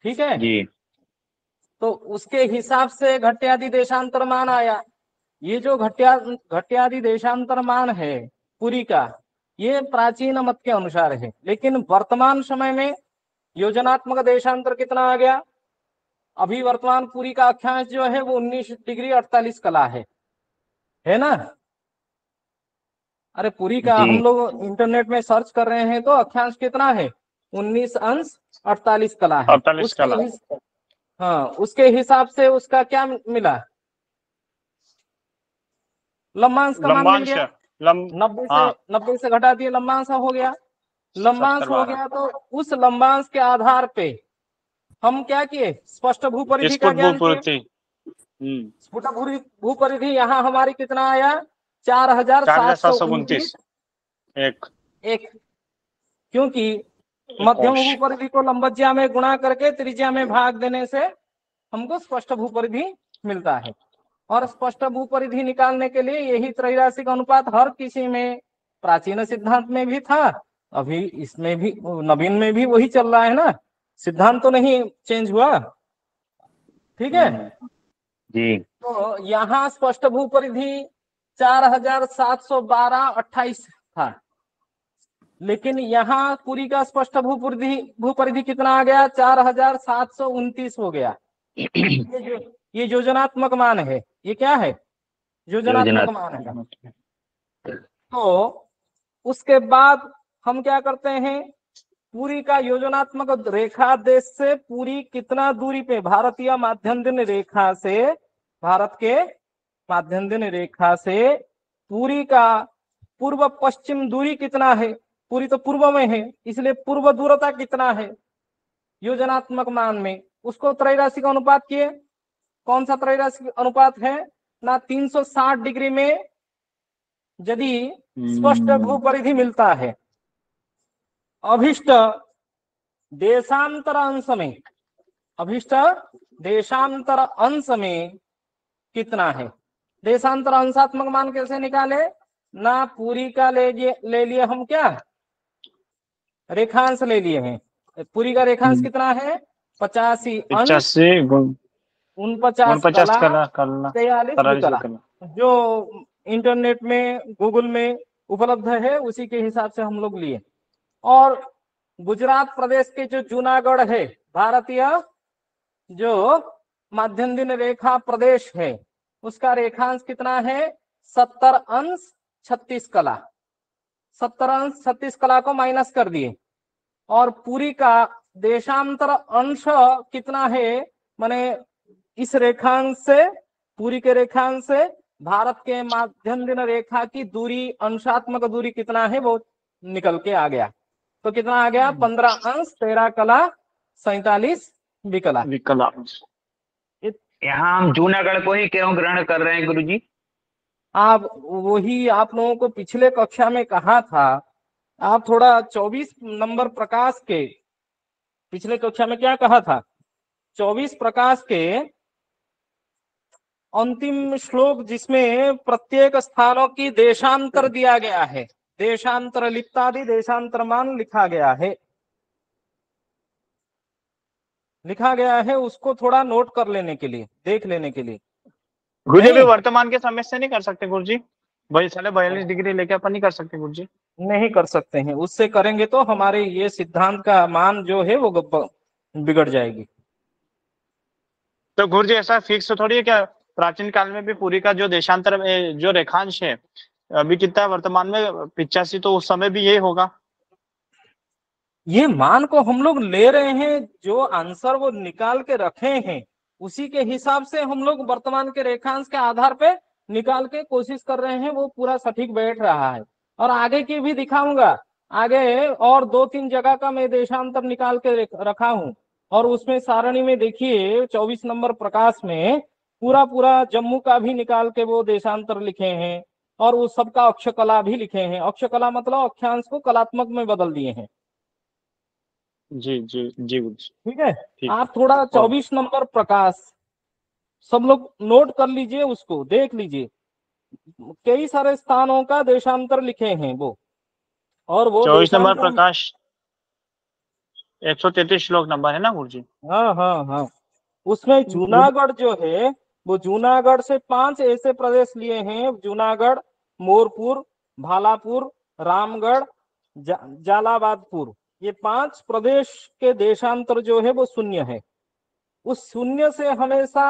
ठीक है। जी तो उसके हिसाब से घट्यादि देशांतर मान आया। ये जो घट्यादि देशांतर मान है पुरी का, ये प्राचीन मत के अनुसार है। लेकिन वर्तमान समय में योजनात्मक देशांतर कितना आ गया? अभी वर्तमान पुरी का अक्षांश जो है वो 19 डिग्री 48 कला है ना। अरे पुरी का जी हम लोग इंटरनेट में सर्च कर रहे हैं तो अक्षांश कितना है? 19 अंश 48 कला है। 48 कला। हाँ, उसके हिसाब से उसका क्या मिला? लंबांश का मान मिल लंबांश गया। लंब 90 से घटा दिए, लंबांश हो गया। लंबांश 70 हो 12 गया तो उस लंबांश के आधार पे हम क्या किए? स्पष्ट भूपरिधि का स्फुट ज्ञान किए। भूपरिधि। स्फुट भूपरिधि यहाँ हमारी कितना आया? 4729 4729 एक एक। क्योंकि मध्यम कोश। भूपरिधि को लंबज्या में गुणा करके त्रिज्या में भाग देने से हमको स्पष्ट भूपरिधि मिलता है। और स्पष्ट भूपरिधि निकालने के लिए यही त्रैराशिक अनुपात हर किसी में, प्राचीन सिद्धांत में भी था, अभी इसमें भी, नवीन में भी वही चल रहा है ना। सिद्धांत तो नहीं चेंज हुआ। ठीक है। जी तो यहाँ स्पष्ट भूपरिधि 4712/28 था। लेकिन यहाँ पूरी का स्पष्ट भूपरिधि कितना आ गया? 4729 हो गया। ये योजनात्मक मान है। ये क्या है? योजनात्मक मान है। तो उसके बाद हम क्या करते हैं? पूरी का योजनात्मक रेखा देश से पूरी कितना दूरी पे, भारतीय माध्यम दिन रेखा से, भारत के माध्यम दिन रेखा से पूरी का पूर्व पश्चिम दूरी कितना है? पूरी तो पूर्व में है, इसलिए पूर्व दूरता कितना है योजनात्मक मान में? उसको त्रैराशिक अनुपात किए। कौन सा त्रैराशिक अनुपात है ना? 360 डिग्री में यदि स्पष्ट भूपरिधि मिलता है, अभिष्ट देशांतर अंश में, अभिष्ट देशांतर अंश में कितना है? देशांतर अंशात्मक मान कैसे निकाले ना? पूरी का ले लिए हम क्या? रेखांश ले लिए हैं। पूरी का रेखांश कितना है? 85 अंश 85 49 49 कला कला कला 43 43 विकला। कला। जो इंटरनेट में गूगल में उपलब्ध है उसी के हिसाब से हम लोग लिए। और गुजरात प्रदेश के जो जूनागढ़ है, भारतीय जो माध्यम दिन रेखा प्रदेश है, उसका रेखांश कितना है? 70 अंश 36 कला। 70 अंश 36 कला को माइनस कर दिए। और पूरी का देशांतर अंश कितना है? माने इस रेखांश से, पूरी के रेखांश से भारत के माध्यम दिन रेखा की दूरी, अंशात्मक दूरी कितना है वो निकल के आ गया। तो कितना आ गया? 15 अंश 13 कला 47 विकला। विकला। यहाँ हम जूनागढ़ को ही क्यों ग्रहण कर रहे हैं गुरुजी? आप वही आप लोगों को पिछले कक्षा में कहा था। आप थोड़ा 24 नंबर प्रकाश के, पिछले कक्षा में क्या कहा था? 24 प्रकाश के अंतिम श्लोक जिसमें प्रत्येक स्थानों की देशांतर दिया गया है, देशांतर लिप्तादि देशांतर मान लिखा गया है, उसको थोड़ा नोट कर लेने के लिए, देख लेने के लिए। गुरुजी भी नहीं वर्तमान के समय से नहीं कर सकते गुरुजी? भाई साले 42 डिग्री लेके अपन नहीं कर सकते गुरुजी? नहीं कर सकते हैं, उससे करेंगे तो हमारे ये सिद्धांत का मान जो है वो बिगड़ जाएगी। तो गुरुजी ऐसा फिक्स थोड़ी है क्या? प्राचीन काल में भी पूरी का जो देशांतर जो रेखांश है अभी कितना है वर्तमान में? 85, तो उस समय भी यही होगा। ये मान को हम लोग ले रहे हैं, जो आंसर वो निकाल के रखे हैं उसी के हिसाब से हम लोग वर्तमान के रेखांश के आधार पे निकाल के कोशिश कर रहे हैं, वो पूरा सटीक बैठ रहा है। और आगे की भी दिखाऊंगा। आगे और 2-3 जगह का मैं देशांतर निकाल के रखा हूं। और उसमें सारणी में देखिए 24 नंबर प्रकाश में पूरा पूरा जम्मू का भी निकाल के वो देशांतर लिखे हैं। और उस सबका अक्षकला भी लिखे हैं। अक्षकला मतलब अक्षांश को कलात्मक में बदल दिए हैं। जी जी जी गुरुजी। ठीक है। ठीक। आप थोड़ा और 24 नंबर प्रकाश सब लोग नोट कर लीजिए, उसको देख लीजिए। कई सारे स्थानों का देशांतर लिखे हैं वो। और वो 24 नंबर देशांतर प्रकाश 133 श्लोक नंबर है ना गुरुजी? हाँ हाँ हाँ। उसमें जूनागढ़ जो है वो जूनागढ़ से 5 ऐसे प्रदेश लिए हैं, जूनागढ़, मोरपुर, भालापुर, रामगढ़, जालाबादपुर, ये 5 प्रदेश के देशांतर जो है वो शून्य है। उस शून्य से हमेशा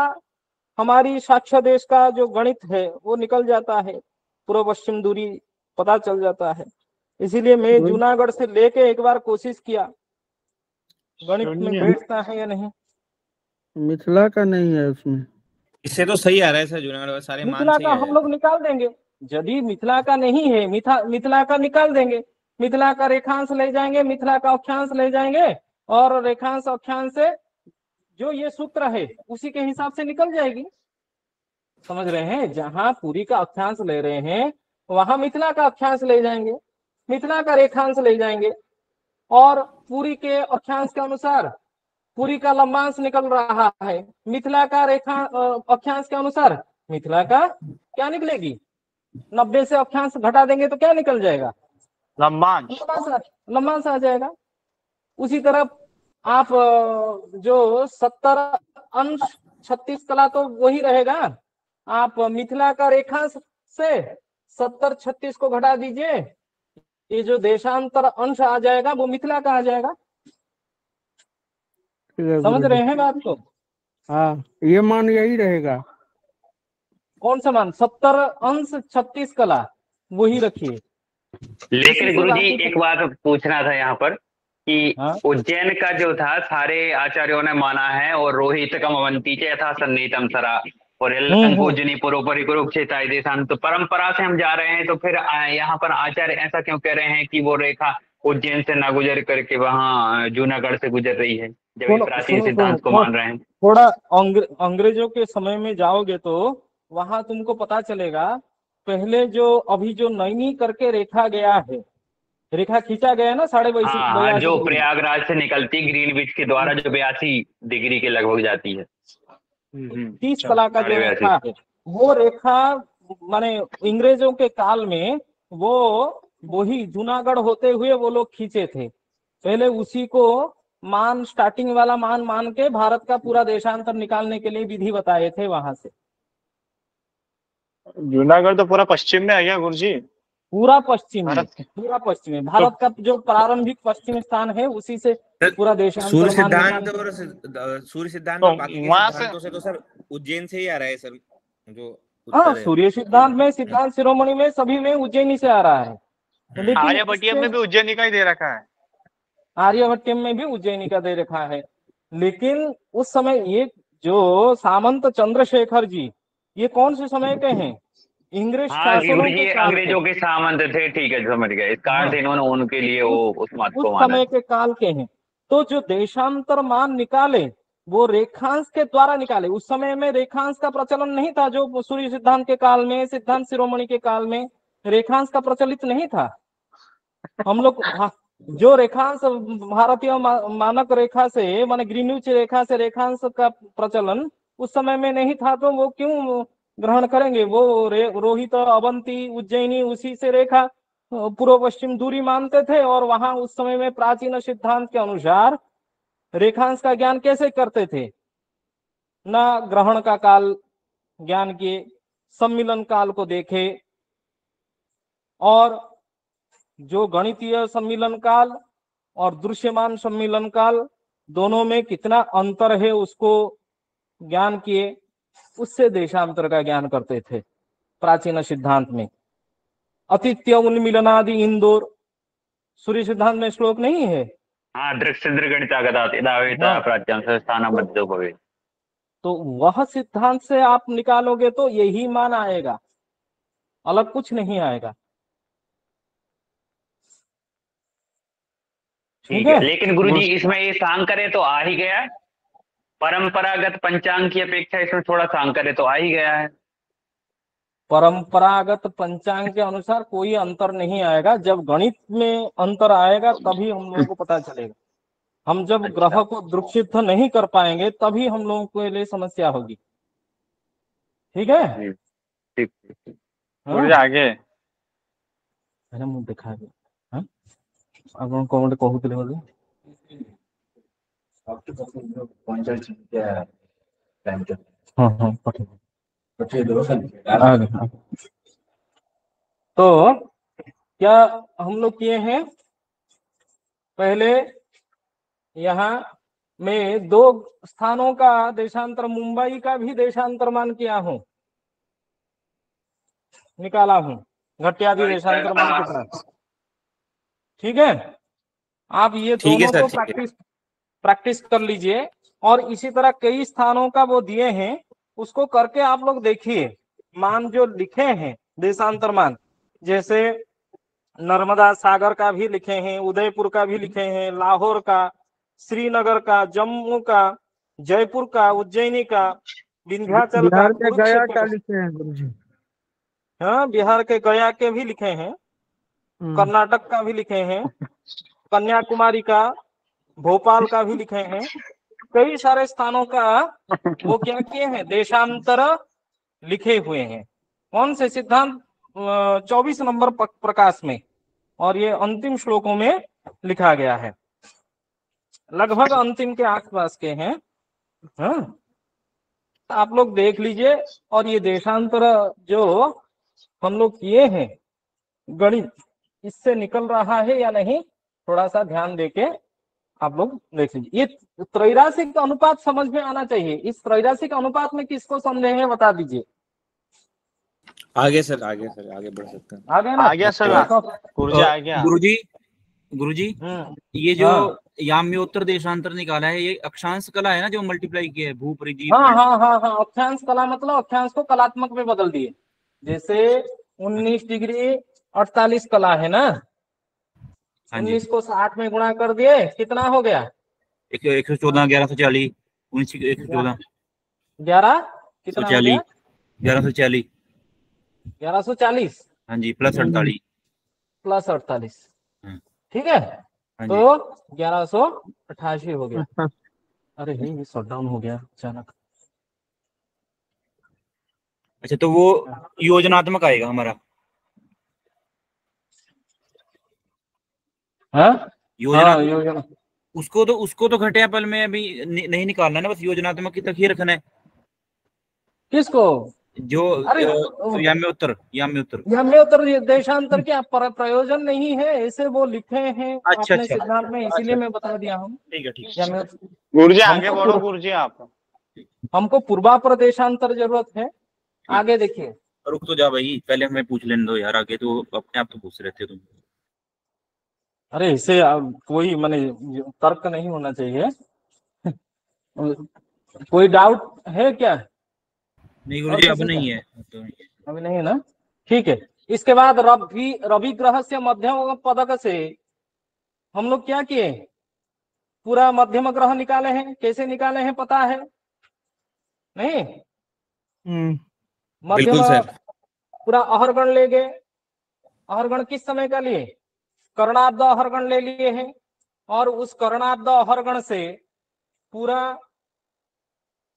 हमारी साक्ष्य देश का जो गणित है वो निकल जाता है, पूर्व पश्चिम दूरी पता चल जाता है। इसीलिए मैं जूनागढ़ से लेके एक बार कोशिश किया, गणित में बैठता है या नहीं। मिथिला का नहीं है उसमें। इससे तो सही आ रहा है सर, जूनागढ़ सारे मान मिथिला सही का आ हम लोग निकाल देंगे, यदि मिथिला का नहीं है, मिथिला का निकाल देंगे, मिथिला का रेखांश ले जाएंगे, मिथिला का अक्षांश ले जाएंगे, और रेखांश अक्षांश से जो ये सूत्र है उसी के हिसाब से निकल जाएगी। समझ रहे हैं, जहां पूरी का अक्षांश ले रहे हैं वहां मिथिला का अक्षांश ले जाएंगे, मिथिला का रेखांश ले जाएंगे, और पूरी के अक्षांश के अनुसार पूरी का लंबांश निकल रहा है, मिथिला का रेखा अक्षांश के अनुसार मिथिला का क्या निकलेगी, 90 से अक्षांश घटा देंगे तो क्या निकल जाएगा, लंबांश। लंबांश आ जाएगा। उसी तरह आप जो 70 अंश 36 कला तो वही रहेगा, आप मिथिला का रेखांश से 70 36 को घटा दीजिए, ये जो देशांतर अंश आ जाएगा वो मिथिला का आ जाएगा। समझ रहे हैं बात को? हाँ, ये मान यही रहेगा। कौन सा मान? 70 अंश 36 कला वही रखिए। लेकिन गुरुजी एक बात पूछना था यहाँ पर कि हाँ? उज्जैन का जो था सारे आचार्यों ने माना है, और रोहित कम अवंती च यथा सन्नीतम सरा और पूजनी पुरोपरि कुरुक्षेत्र देशांत, तो परंपरा से हम जा रहे हैं, तो फिर यहाँ पर आचार्य ऐसा क्यों कह रहे हैं कि वो रेखा उज्जैन से ना गुजर करके वहाँ जूनागढ़ से गुजर रही है, जब ये प्राचीन सिद्धांत को मान रहे हैं? थोड़ा अंग्रेजों के समय में जाओगे तो वहां तुमको पता चलेगा, पहले जो अभी जो नैनी करके रेखा गया है, रेखा खींचा गया है ना 82.82 जो प्रयागराज से निकलती ग्रीनविच के द्वारा जो 82 डिग्री के लगभग जाती है, 30 कला का जो रेखा है, वो रेखा माने अंग्रेजों के काल में वो वही जूनागढ़ होते हुए वो लोग खींचे थे। पहले उसी को मान, स्टार्टिंग वाला मान मान के भारत का पूरा देशांतर निकालने के लिए विधि बताए थे वहां से। जूनागढ़ तो पूरा पश्चिम में आ गया गुरुजी, पूरा पश्चिम में, भारत पूरा पश्चिम में भारत का जो प्रारंभिक पश्चिम स्थान है उसी से पूरा देशांतर सूर्य मान सिद्धांत निकाल- और सूर्य सिद्धांत तो और बाकी के वहाँ से- सिद्धांतों से तो सर उज्जैन से ही आ रहा है सर, जो हाँ, उत्तर है। सूर्य सिद्धांत में, सिद्धांत शिरोमणि में, सभी में उज्जैनी से आ रहा है। लेकिन आर्यभट्टियम में भी उज्जैनी का ही दे रखा है। आर्यभट्टियम में भी उज्जैनी का दे रखा है। लेकिन उस समय ये जो सामंत चंद्रशेखर जी, ये कौन से समय के हैं? इंग्लिश शासनों गुरुजी के काल के। अंग्रेजों के सामंत थे, ठीक है समझ गए, इसका अर्थ इन्होंने उनके लिए वो उस मत उस को माना। समय के काल के हैं। तो जो देशांतर मान निकाले वो रेखांश के द्वारा निकाले। उस समय में रेखांश का प्रचलन नहीं था, जो सूर्य सिद्धांत के काल में, सिद्धांत शिरोमणि के काल में रेखांश का प्रचलित नहीं था। हम लोग जो रेखांश भारतीय मानक रेखा से माने ग्रीनविच रेखा से रेखांश का प्रचलन उस समय में नहीं था, तो वो क्यों ग्रहण करेंगे? वो रोहित, अवंती, उज्जैनी उसी से रेखा पूर्व पश्चिम दूरी मानते थे, और वहां उस समय में प्राचीन सिद्धांत के अनुसार रेखांश का ज्ञान कैसे करते थे? ना ग्रहण का काल ज्ञान किए, सम्मिलन काल को देखे, और जो गणितीय सम्मिलन काल और दृश्यमान सम्मिलन काल दोनों में कितना अंतर है उसको ज्ञान किए, उससे देशांतर का ज्ञान करते थे प्राचीन सिद्धांत में। अतिथ्य उन्मिलनादि इंदौर सूर्य सिद्धांत में श्लोक नहीं है? प्राच्यं संस्थानं मध्यो भवेत्। तो वह सिद्धांत से आप निकालोगे तो यही मान आएगा, अलग कुछ नहीं आएगा। ठीक है, लेकिन गुरुजी इसमें ये सांकर्य तो आ ही गया है, परंपरागत पंचांग की अपेक्षा इसमें थोड़ा सांकर्य तो आ ही गया है। परंपरागत पंचांग के अनुसार कोई अंतर नहीं आएगा। जब गणित में अंतर आएगा तभी हम लोगों को पता चलेगा। हम जब ग्रह को दृक्सिद्ध नहीं कर पाएंगे तभी हम लोगों के लिए समस्या होगी। ठीक है, ठीक। आगे मुझे देखा आप कौन कहूले बोले हाँ हाँ हाँ। तो क्या हम लोग किए हैं, पहले यहाँ में 2 स्थानों का देशांतर, मुंबई का भी देशांतर मान किया हूं, निकाला हूं, घट्यादि देशांतर मान कितना। ठीक है, आप ये ठीक है दोनों सर, को प्रैक्टिस कर लीजिए। और इसी तरह कई स्थानों का वो दिए हैं, उसको करके आप लोग देखिए मान जो लिखे हैं देशांतर मान, जैसे नर्मदा सागर का भी लिखे हैं, उदयपुर का भी लिखे हैं, लाहौर का, श्रीनगर का, जम्मू का, जयपुर का, उज्जैनी का, विंध्याचल का, बिहार के गया कुरुक्षेत्र क्या का। लिखे हैं गुरु जी? हाँ, बिहार के गया के भी लिखे हैं, कर्नाटक का भी लिखे हैं, कन्याकुमारी का, भोपाल का भी लिखे हैं, कई सारे स्थानों का वो क्या किए हैं, देशांतर लिखे हुए हैं। कौन से सिद्धांत 24 नंबर प्रकाश में, और ये अंतिम श्लोकों में लिखा गया है, लगभग अंतिम के आसपास के हैं। हाँ, आप लोग देख लीजिए। और ये देशांतर जो हम लोग किए हैं गणित, इससे निकल रहा है या नहीं, थोड़ा सा ध्यान देके आप लोग देख लीजिए। ये त्रैराशिक अनुपात समझ में आना चाहिए। इस त्रैराशिक अनुपात में किसको संदेह है बता दीजिए। आगे सर, आगे सर, आगे बढ़ सकते हैं। आ गया ना? आ गया सर, गुरुजी आ गया। गुरुजी ये जो हाँ। याम्योत्तर देशांतर निकाला है, ये अक्षांश कला है ना जो मल्टीप्लाई किया है, भूपरिजीव। हाँ हाँ हाँ हाँ, अक्षांश कला मतलब अक्षांश को कलात्मक में बदल दिए। जैसे 19 डिग्री 48 कला है ना, 19 को 60 में गुणा कर दिए, कितना हो गया? 114, 1140, 114, 11 कितना हो गया? 1140, 1140 हाँ जी, प्लस 48, प्लस 48, ठीक है। तो 1188 हो गया। अरे नहीं, ये शट डाउन हो गया अचानक। अच्छा, तो वो योजनात्मक आएगा हमारा। हाँ योजना, उसको तो घटियापल में अभी नहीं निकालना है ना, बस योजनात्मक की तक ही रखना है। किसको? जो अरे याम्योत्तर देशांतर क्या प्रयोजन नहीं है, ऐसे वो लिखे हैं अपने सिद्धांत में, इसीलिए मैं बता दिया हूँ। ठीक है। गुरुजी आगे बढ़ो, गुरुजी आप। हमको पूर्वापर देशांतर जरूरत है। आगे देखिए। रुक तो जा भाई, पहले हमें पूछ लेने दो यार, आगे तो अपने आप तो पूछ रहे थे तुम। अरे इसे कोई माने तर्क नहीं होना चाहिए। कोई डाउट है क्या? नहीं गुरुजी, अब नहीं है, अभी नहीं है ना, ठीक है। इसके बाद रवि ग्रह से मध्यम पदक से हम लोग क्या किए, पूरा मध्यम ग्रह निकाले हैं। कैसे निकाले हैं पता है? नहीं, मध्यम पूरा अहरगण ले गए। अहरगण किस समय का लिए? कर्णाब्द अहरगण ले लिए हैं, और उस कर्णाब्द अहरगण से पूरा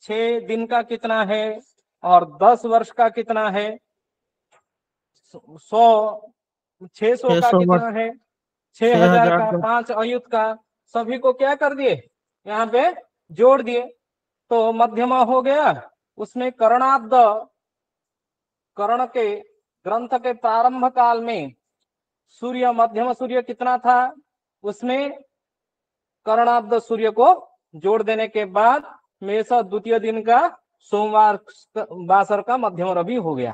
6 दिन का कितना है और 10 वर्ष का कितना है, 600 का कितना है, 6000 का, 5 अयुत का, सभी को क्या कर दिए, यहाँ पे जोड़ दिए, तो मध्यमा हो गया। उसमें कर्णाब्द, कर्ण के ग्रंथ के प्रारंभ काल में सूर्य, मध्यम सूर्य कितना था, उसमें कर्णाब्द सूर्य को जोड़ देने के बाद मेष द्वितीय दिन का सोमवार बासर का मध्यम रवि हो गया।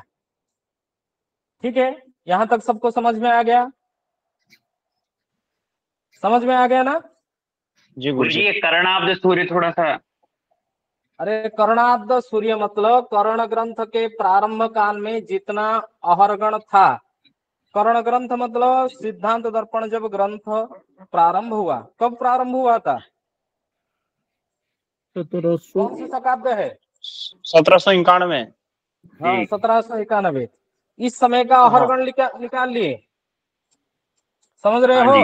ठीक है, यहां तक सबको समझ में आ गया? समझ में आ गया ना? जी गुरुजी, ये कर्णाब्द सूर्य थोड़ा सा। अरे कर्णाब्द सूर्य मतलब कर्ण ग्रंथ के प्रारंभ काल में जितना अहरगण था। कर्ण ग्रंथ मतलब सिद्धांत दर्पण जब ग्रंथ प्रारंभ हुआ, कब प्रारंभ हुआ था? कौन सी शताब्द है? 1791। हाँ, 1791। इस समय का अहरगण निकाल लिए, समझ रहे हो?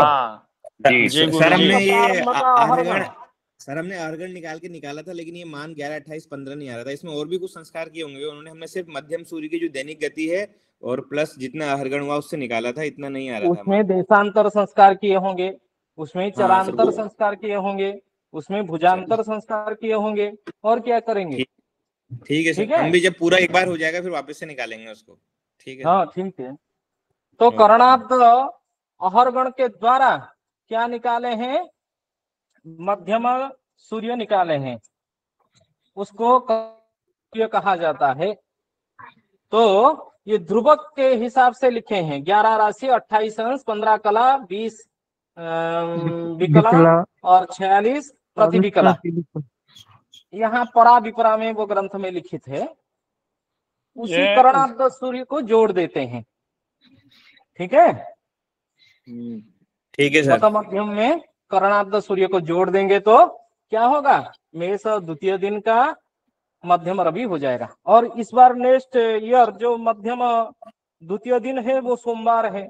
सर हमने अहरगण निकाल के निकाला था, लेकिन ये मान 11, 28, 15 नहीं आ रहा था। इसमें और भी कुछ संस्कार किए होंगे उन्होंने। हमने सिर्फ मध्यम सूर्य की जो दैनिक गति है और प्लस जितना अहरगण हुआ उससे निकाला था, इतना नहीं आ रहा था। उसमें देशांतर संस्कार किए होंगे, उसमें चरांतर संस्कार किए होंगे, उसमें भुजांतर संस्कार किए होंगे, और क्या करेंगे। ठीक है सर, ठीक है? हम भी जब पूरा एक बार हो जाएगा फिर वापस से निकालेंगे उसको। ठीक है हाँ सर। ठीक है। तो ओके। कर्णाब्द अहरगण के द्वारा क्या निकाले हैं, मध्यम सूर्य निकाले हैं, उसको सूर्य कहा जाता है। तो ये ध्रुवक के हिसाब से लिखे हैं, 11 राशि, 28 अंश, 15 कला, 20 विकला विकला और 46 प्रतिविकला। यहाँ परा विपरा में वो ग्रंथ में लिखित है, उसी ये कर्णाब्द सूर्य को जोड़ देते हैं। ठीक है, ठीक है सर। शत मध्यम में कर्णाब्द सूर्य को जोड़ देंगे तो क्या होगा, मेष द्वितीय दिन का मध्यम रवि हो जाएगा। और इस बार नेक्स्ट ईयर जो मध्यम द्वितीय दिन है वो सोमवार है,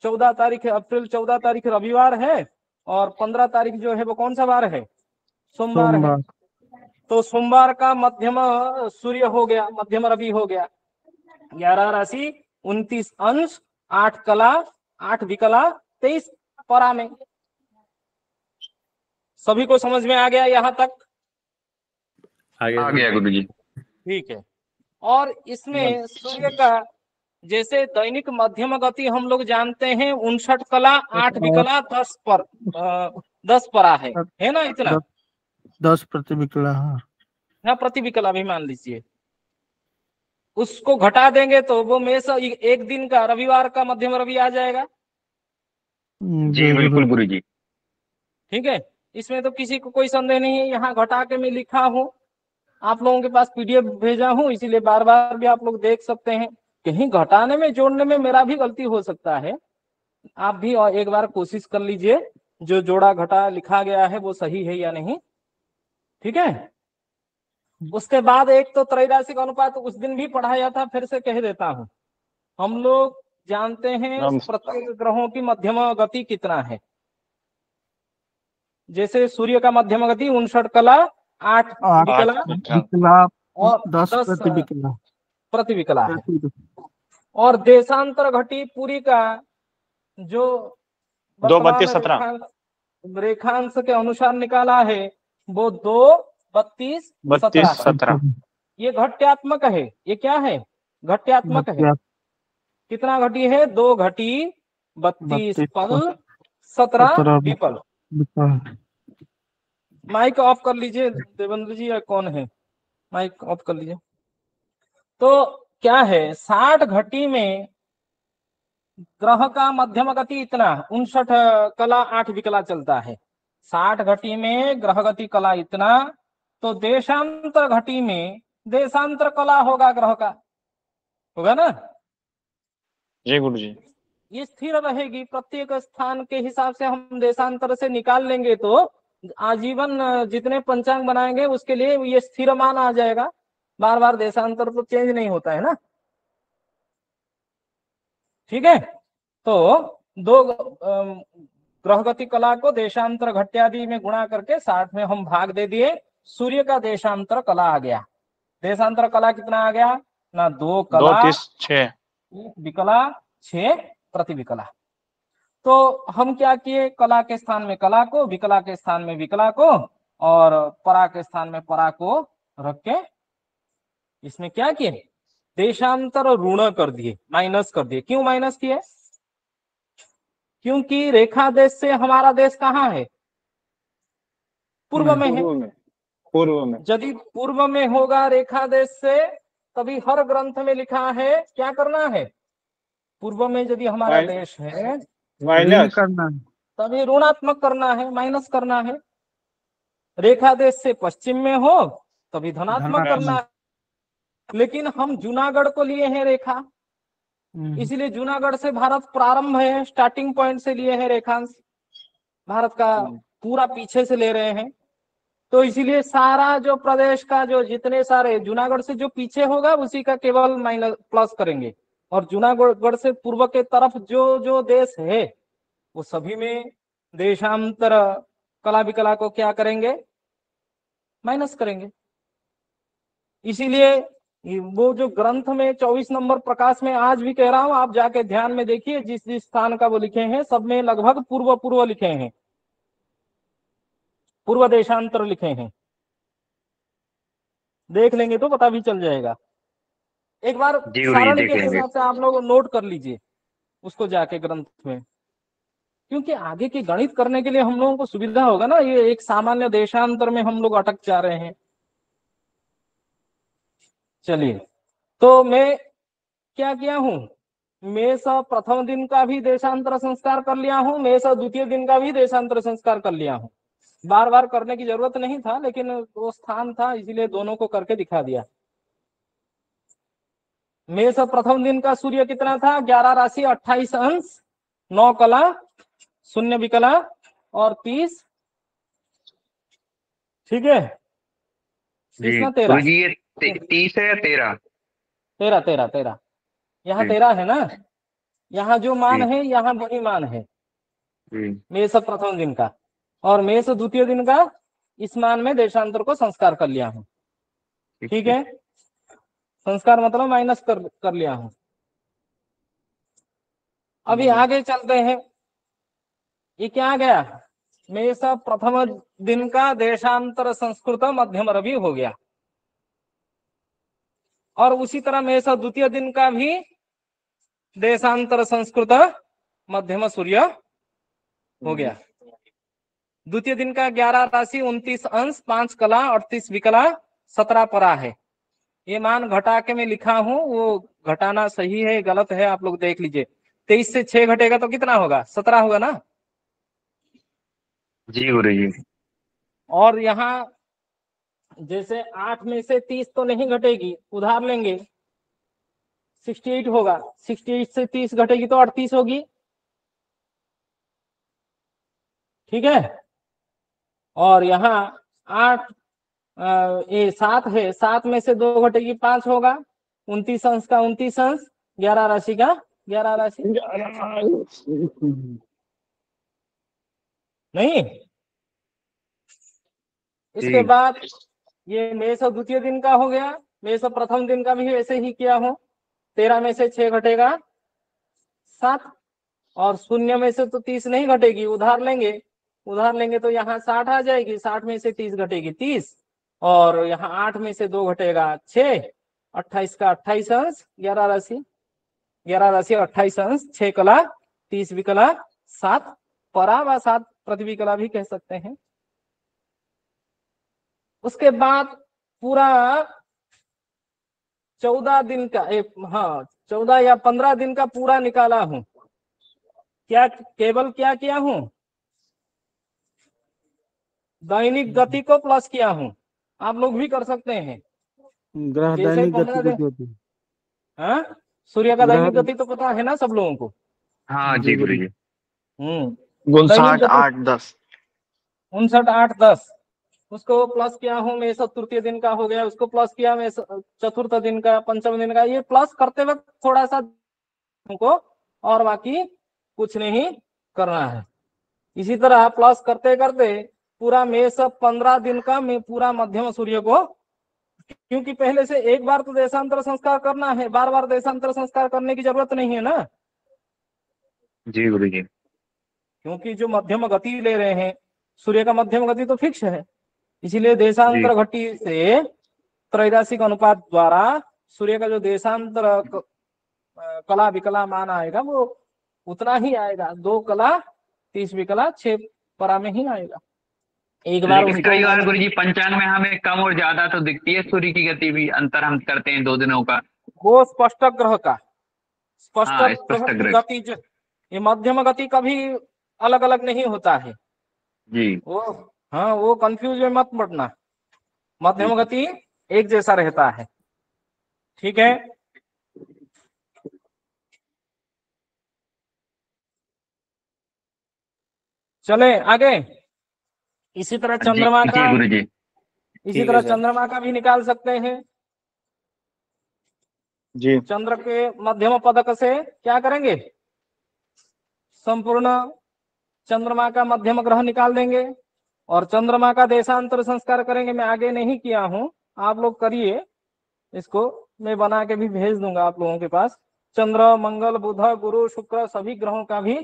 14 तारीख अप्रैल, 14 तारीख रविवार है, और 15 तारीख जो है वो कौन सा वार है, सोमवार है। तो सोमवार का मध्यम सूर्य हो गया, मध्यम रवि हो गया। 11 राशि, 29 अंश, 8 कला, 8 विकला, 23 परा में। सभी को समझ में आ गया यहाँ तक? आ गया गुरुजी। ठीक है। और इसमें सूर्य का जैसे दैनिक मध्यम गति हम लोग जानते हैं 59 कला, 8 विकला, 10 परा है ना, इतना 10 प्रतिविकला। हाँ, प्रतिविकला भी मान लीजिए। उसको घटा देंगे तो वो मेष एक दिन का रविवार का मध्यम रवि आ जाएगा। जी बिल्कुल गुरुजी। ठीक है, इसमें तो किसी को कोई संदेह नहीं है। यहाँ घटा के मैं लिखा हूँ, आप लोगों के पास पीडीएफ भेजा हूँ, इसीलिए बार बार भी आप लोग देख सकते हैं। कहीं घटाने में जोड़ने में मेरा भी गलती हो सकता है, आप भी एक बार कोशिश कर लीजिए जो जोड़ा घटा लिखा गया है वो सही है या नहीं। ठीक है, उसके बाद एक तो त्रैराशिक अनुपात उस दिन भी पढ़ाया था, फिर से कह देता हूँ। हम लोग जानते हैं प्रत्येक ग्रहों की मध्यम गति कितना है। जैसे सूर्य का मध्यम गति 59 कला, 8 विकला और 10 प्रतिविकला है। और देशांतर घटी पूरी का जो 2-32-17 रेखांश के अनुसार निकाला है वो 2-32-17 ये घट्यात्मक है। ये क्या है, घट्यात्मक है। कितना घटी है, 2 घटी 32 पल 17 विपल। माइक ऑफ कर लीजिए देवेंद्र जी, या कौन है, माइक ऑफ कर लीजिए। तो क्या है, 60 घटी में ग्रह का मध्यम गति इतना 59 कला 8 विकला चलता है। 60 घटी में ग्रह गति कला इतना, तो देशांतर घटी में देशांतर कला होगा ग्रह का, होगा ना। जी गुरुजी। ये स्थिर रहेगी, प्रत्येक स्थान के हिसाब से हम देशांतर से निकाल लेंगे तो आजीवन जितने पंचांग बनाएंगे उसके लिए ये स्थिर मान आ जाएगा। बार बार देशांतर तो चेंज नहीं होता है ना। ठीक है, तो 2 ग्रहगति कला को देशांतर घट्यादि में गुणा करके 60 में हम भाग दे दिए। सूर्य का देशांतर कला आ गया। देशांतर कला कितना आ गया ना, 2 कला 2-3-6 विकला 6 प्रतिविकला। तो हम क्या किए, कला के स्थान में कला को, विकला के स्थान में विकला को और परा के स्थान में परा को रख के इसमें क्या किए, देशांतर ऋण कर दिए, माइनस कर दिए। क्यों माइनस किए, क्योंकि रेखा देश से हमारा देश कहाँ है, पूर्व में है। पूर्व में यदि पूर्व में होगा रेखा देश से, तभी हर ग्रंथ में लिखा है क्या करना है, पूर्व में यदि हमारा देश है माइनस करना है, तभी ऋणात्मक करना है, माइनस करना है। रेखा देश से पश्चिम में हो तभी धनात्मक करना है। लेकिन हम जूनागढ़ को लिए हैं रेखा, इसलिए जूनागढ़ से भारत प्रारंभ है, स्टार्टिंग पॉइंट से लिए हैं रेखांश, भारत का पूरा पीछे से ले रहे हैं। तो इसीलिए सारा जो प्रदेश का जो जितने सारे जूनागढ़ से जो पीछे होगा उसी का केवल माइनस प्लस करेंगे, और जूनागढ़ से पूर्व के तरफ जो जो देश है वो सभी में देशांतर कला विकला को क्या करेंगे, माइनस करेंगे। इसीलिए वो जो ग्रंथ में 24 नंबर प्रकाश में आज भी कह रहा हूं, आप जाके ध्यान में देखिए, जिस जिस स्थान का वो लिखे हैं सब में लगभग पूर्व पूर्व लिखे हैं। पूर्व देशांतर लिखे हैं, देख लेंगे तो पता भी चल जाएगा। एक बार जी गुरुजी सारणी के देख लेंगे। हिसाब से आप लोग नोट कर लीजिए उसको जाके ग्रंथ में, क्योंकि आगे की गणित करने के लिए हम लोगों को सुविधा होगा ना। ये एक सामान्य देशांतर में हम लोग अटक जा रहे हैं। चलिए, तो मैं क्या किया हूं, मेष प्रथम दिन का भी देशांतर संस्कार कर लिया हूं, मेष द्वितीय दिन का भी देशांतर संस्कार कर लिया हूं। बार बार करने की जरूरत नहीं था, लेकिन वो स्थान था इसलिए दोनों को करके दिखा दिया। मेष प्रथम दिन का सूर्य कितना था, 11 राशि 28 अंश 9 कला 0 विकला और 30, ठीक है। जी कृष्णा 13 गुरुजी ये 30 है या 13? 13 13 13 यहाँ जी 13 है ना, यहाँ जो मान जी है यहाँ वही मान है जी मेष प्रथम दिन का, और मेष द्वितीय दिन का इस मान में देशांतर को संस्कार कर लिया हूं, ठीक है। संस्कार मतलब माइनस कर लिया हूं। अभी आगे चलते हैं। ये क्या गया, मेष प्रथम दिन का देशांतर संस्कृत मध्यम रवि हो गया, और उसी तरह मेष द्वितीय दिन का भी देशांतर संस्कृत मध्यम सूर्य हो गया। द्वितीय दिन का 11 राशि 29 अंश 5 कला 38 विकला 17 परा है। ये मान घटा के मैं लिखा हूं, वो घटाना सही है गलत है आप लोग देख लीजिए। 23 से 6 घटेगा तो कितना होगा, 17 होगा ना। जी गुरुजी। और यहाँ जैसे 8 में से 30 तो नहीं घटेगी, उधार लेंगे 68 होगा, 68 से 30 घटेगी तो 38 होगी, ठीक है। और यहाँ 8 ये 7 है, 7 में से 2 घटेगी 5 होगा, 29 अंश का 29 अंश 11 राशि का 11 राशि नहीं। इसके बाद ये मेष द्वितीय दिन का हो गया, मेष प्रथम दिन का भी ऐसे ही किया हो। 13 में से 6 घटेगा 7, और 0 में से तो 30 नहीं घटेगी, उधार लेंगे तो यहाँ 60 आ जाएगी, 60 में से 30 घटेगी 30, और यहाँ 8 में से 2 घटेगा 6, 28 का 28 अंश 11 राशि 28 अंश 6 कला 30 विकला 7 परा व 7 प्रतिविकला भी कह सकते हैं। उसके बाद पूरा 14 दिन का 14 या 15 दिन का पूरा निकाला हूं। क्या केवल क्या किया हूं, दैनिक गति को प्लस किया हूं। आप लोग भी कर सकते हैं। ग्रह जैसे दैनिक 15 गति दिन, कितनी होती है? हाँ सूर्य का ग्रह दैनिक गति तो पता है ना सब लोगों को। हाँ जी जी गुरुजी। गुण 8 10 59 8 10 उसको प्लस किया हूं। मैं तृतीय दिन का हो गया, उसको प्लस किया मैं चतुर्थ दिन का, पंचम दिन का। ये प्लस करते वक्त थोड़ा सा को, और बाकी कुछ नहीं करना है। इसी तरह प्लस करते करते पूरा मेष 15 दिन का मैं पूरा मध्यम सूर्य को, क्योंकि पहले से एक बार तो देशांतर संस्कार करना है, बार बार देशांतर संस्कार करने की जरूरत नहीं है ना, जी गुरुजी। क्योंकि जो मध्यम गति ले रहे हैं सूर्य का मध्यम गति तो फिक्स है, इसीलिए देशांतर घटी से त्रैराशिक अनुपात द्वारा सूर्य का जो देशांतर कला विकला मान आएगा वो उतना ही आएगा, 2 कला 30 विकला 6 परा में ही आएगा। एक बार लेकिन उसको कई बार गुरुजी पंचांग में हमें कम और ज्यादा तो दिखती है सूर्य की गति भी, अंतर हम करते हैं 2 दिनों का। वो स्पष्ट ग्रह का स्पष्ट स्पष्ट ग्रह गति जो ये मध्यम गति कभी अलग अलग नहीं होता है जी। वो, हाँ वो कंफ्यूज में मत पड़ना, मध्यम गति एक जैसा रहता है, ठीक है। चले आगे। इसी तरह चंद्रमा जी का, गुरुजी। इसी तरह चंद्रमा का भी निकाल सकते हैं। जी चंद्र के मध्यम पदक से क्या करेंगे, संपूर्ण चंद्रमा का मध्यम ग्रह निकाल देंगे और चंद्रमा का देशांतर संस्कार करेंगे। मैं आगे नहीं किया हूं, आप लोग करिए, इसको मैं बना के भी भेज दूंगा आप लोगों के पास। चंद्र मंगल बुध गुरु शुक्र सभी ग्रहों का भी,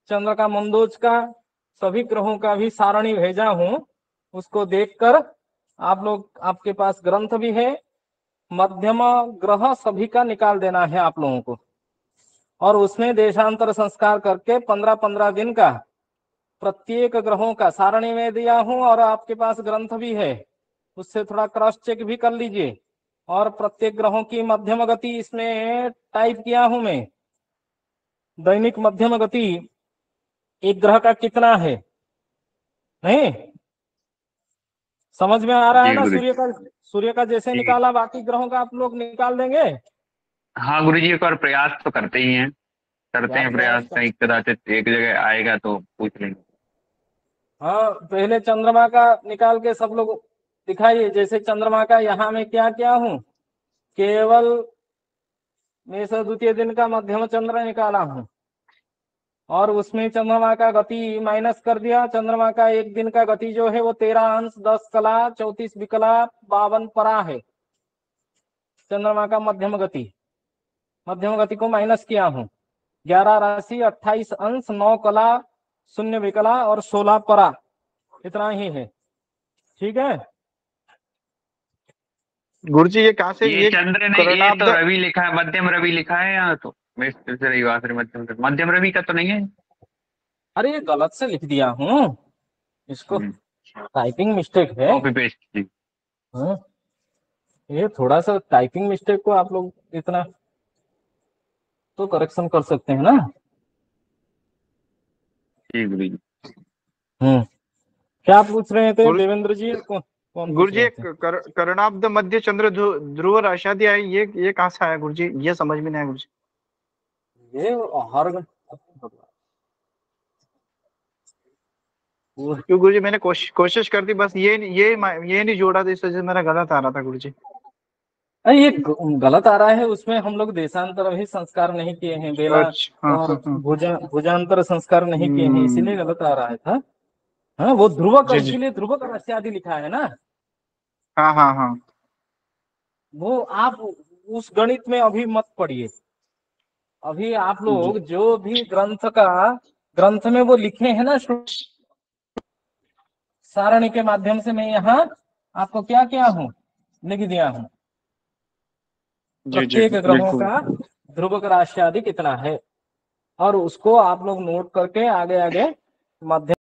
चंद्र का मंदोज का सभी ग्रहों का भी सारणी भेजा हूं, उसको देखकर आप लोग, आपके पास ग्रंथ भी है, मध्यम ग्रह सभी का निकाल देना है आप लोगों को, और उसमें देशांतर संस्कार करके 15-15 दिन का प्रत्येक ग्रहों का सारणी में दिया हूं, और आपके पास ग्रंथ भी है, उससे थोड़ा क्रॉस चेक भी कर लीजिए। और प्रत्येक ग्रहों की मध्यम गति इसमें टाइप किया हूं मैं, दैनिक मध्यम गति एक ग्रह का कितना है, नहीं समझ में आ रहा है जी ना? गुरु सूर्य का जैसे जी। निकाला बाकी ग्रहों का आप लोग निकाल देंगे। हाँ गुरु जी, एक बार प्रयास तो करते ही हैं, करते क्या हैं प्रयास प्रयास, कहीं कदाचित एक जगह आएगा तो पूछ लेंगे। हाँ, पहले चंद्रमा का निकाल के सब लोग दिखाइए। जैसे चंद्रमा का यहाँ मैं क्या किया हूँ, केवल मेष द्वितीय दिन का मध्यम चंद्र निकाला हूँ, और उसमें चंद्रमा का गति माइनस कर दिया। चंद्रमा का एक दिन का गति जो है वो 13 अंश 10 कला 34 विकला 52 परा है। चंद्रमा का मध्यम गति को माइनस किया हूँ। 11 राशि 28 अंश 9 कला 0 विकला और 16 परा, इतना ही है। ठीक है गुरुजी ये कहाँ से ये चंद्र ने, ये करणाब्द तो रवि लिखा है, मध्यम रवि लिखा है यहाँ तो, मेष से रविवार से मध्यम रवि का तो नहीं है। अरे ये गलत से लिख दिया हूँ, इसको टाइपिंग मिस्टेक है। कॉपी पेस्ट जी। हाँ, ये थोड़ा सा टाइपिंग मिस्टेक को आप लोग इतना तो करेक्शन कर सकते हैं ना। जी गुरु जी। क्या पूछ रहे थे गुरु- देवेंद्र जी? कौन पूछ गुरुजी रहे एक थे? करणाब्द मध्य चंद्र ध्रुव राशादि है, ये कहाँ से आया गुरुजी? ये समझ में नहीं आया गुरुजी। ये हर क्यों गुरुजी, मैंने कोशिश कर दी, बस ये नहीं जोड़ा, तो इस वजह से मेरा गलत आ रहा था गुरुजी। ये गलत आ रहा है। उसमें हम लोग देशांतर भी संस्कार नहीं किए हैं, बेला अच्छा, हाँ, और हाँ, हाँ। भुजांतर संस्कार नहीं किए हैं, इसीलिए गलत आ रहा है था। हाँ, वो ध्रुव का, जी जी, इसीलिए ध्रुव का राशि आदि लिखा है ना। हाँ हाँ हाँ। वो आप उस गणित में अभी मत पढ़िए। अभी आप लोग जो भी ग्रंथ में वो लिखे हैं ना, सारणी के माध्यम से मैं यहाँ आपको क्या किया हूँ, लिख दिया हूँ। जी जी, प्रत्येक ग्रहों बिल्कुल। का ध्रुव राशि आदि कितना है, और उसको आप लोग नोट करके आगे आगे मध्य